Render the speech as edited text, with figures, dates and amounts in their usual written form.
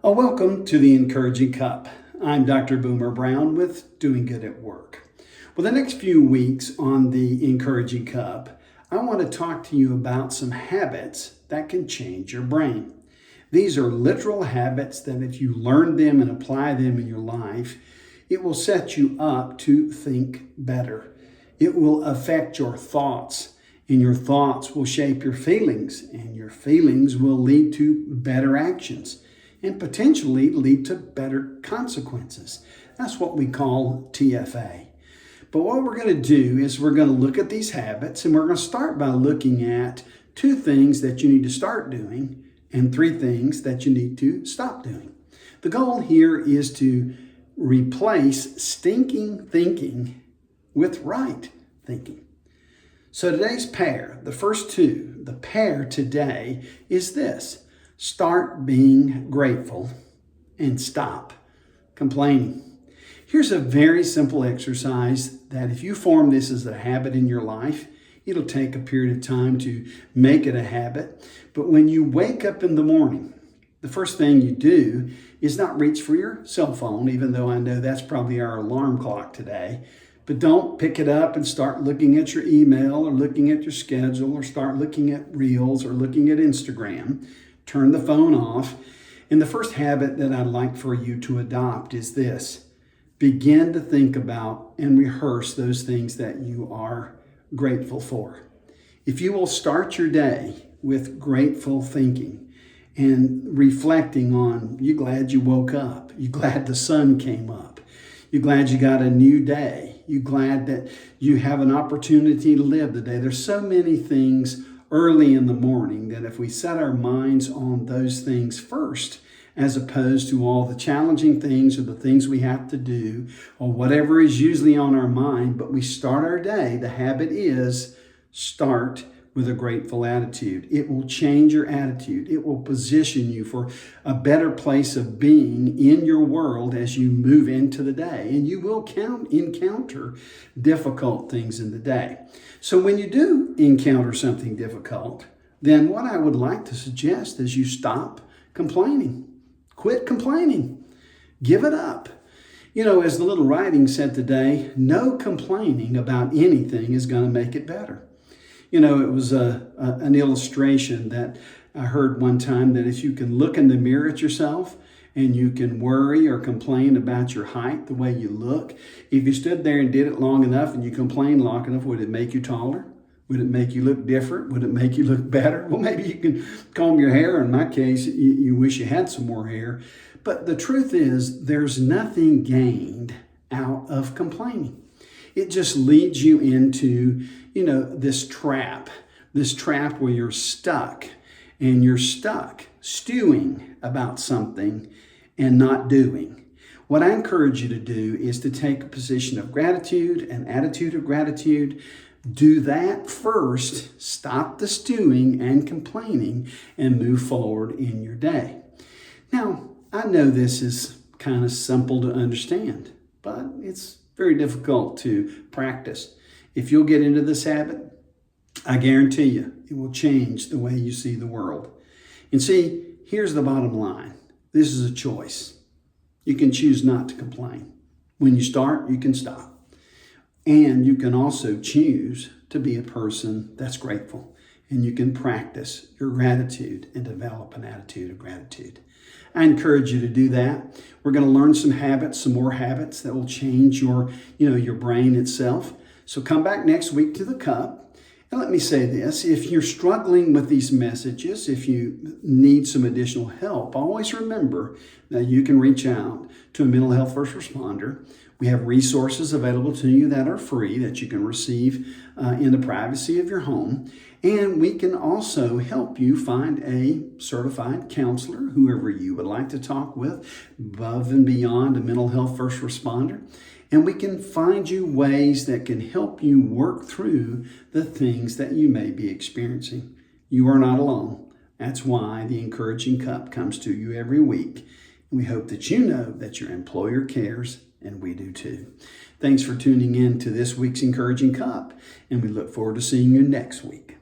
Welcome to the Encouraging Cup. I'm Dr. Boomer Brown with Doing Good at Work. Well, the next few weeks on the Encouraging Cup, I want to talk to you about some habits that can change your brain. These are literal habits that if you learn them and apply them in your life, it will set you up to think better. It will affect your thoughts, and your thoughts will shape your feelings, and your feelings will lead to better actions and potentially lead to better consequences. That's what we call TFA. But what we're going to do is we're going to look at these habits, and we're going to start by looking at 2 things that you need to start doing and 3 things that you need to stop doing. The goal here is to replace stinking thinking with right thinking. So today's pair, the first 2, the pair today is this: start being grateful and stop complaining. Here's a very simple exercise that if you form this as a habit in your life, it'll take a period of time to make it a habit. But when you wake up in the morning, the first thing you do is not reach for your cell phone, even though I know that's probably our alarm clock today. But don't pick it up and start looking at your email or looking at your schedule or start looking at Reels or looking at Instagram. Turn the phone off. And the first habit that I'd like for you to adopt is this: begin to think about and rehearse those things that you are grateful for. If you will start your day with grateful thinking and reflecting on, you glad you woke up, you glad the sun came up, you glad you got a new day, you glad that you have an opportunity to live the day. There's so many things early in the morning that if we set our minds on those things first, as opposed to all the challenging things or the things we have to do or whatever is usually on our mind, but we start our day, the habit is start with a grateful attitude. It will change your attitude. It will position you for a better place of being in your world as you move into the day. And you will encounter difficult things in the day. So when you do encounter something difficult, then what I would like to suggest is you stop complaining. Quit complaining. Give it up. You know, as the little writing said today, no complaining about anything is going to make it better. You know, it was an illustration that I heard one time that if you can look in the mirror at yourself and you can worry or complain about your height, the way you look, if you stood there and did it long enough and you complained long enough, would it make you taller? Would it make you look different? Would it make you look better? Well, maybe you can comb your hair. In my case, you wish you had some more hair. But the truth is, there's nothing gained out of complaining. It just leads you into, this trap where you're stuck stewing about something and not doing. What I encourage you to do is to take a position of gratitude, an attitude of gratitude. Do that first, stop the stewing and complaining, and move forward in your day. Now, I know this is kind of simple to understand, but it's very difficult to practice. If you'll get into this habit, I guarantee you it will change the way you see the world. And see, here's the bottom line. This is a choice. You can choose not to complain. When you start, you can stop. And you can also choose to be a person that's grateful. And you can practice your gratitude and develop an attitude of gratitude. I encourage you to do that. We're going to learn some habits, some more habits that will change your brain itself. So come back next week to the cup. And let me say this: if you're struggling with these messages, if you need some additional help, always remember that you can reach out to a mental health first responder. We have resources available to you that are free that you can receive in the privacy of your home. And we can also help you find a certified counselor, whoever you would like to talk with, above and beyond a mental health first responder. And we can find you ways that can help you work through the things that you may be experiencing. You are not alone. That's why the Encouraging Cup comes to you every week. And we hope that you know that your employer cares, and we do too. Thanks for tuning in to this week's Encouraging Cup, and we look forward to seeing you next week.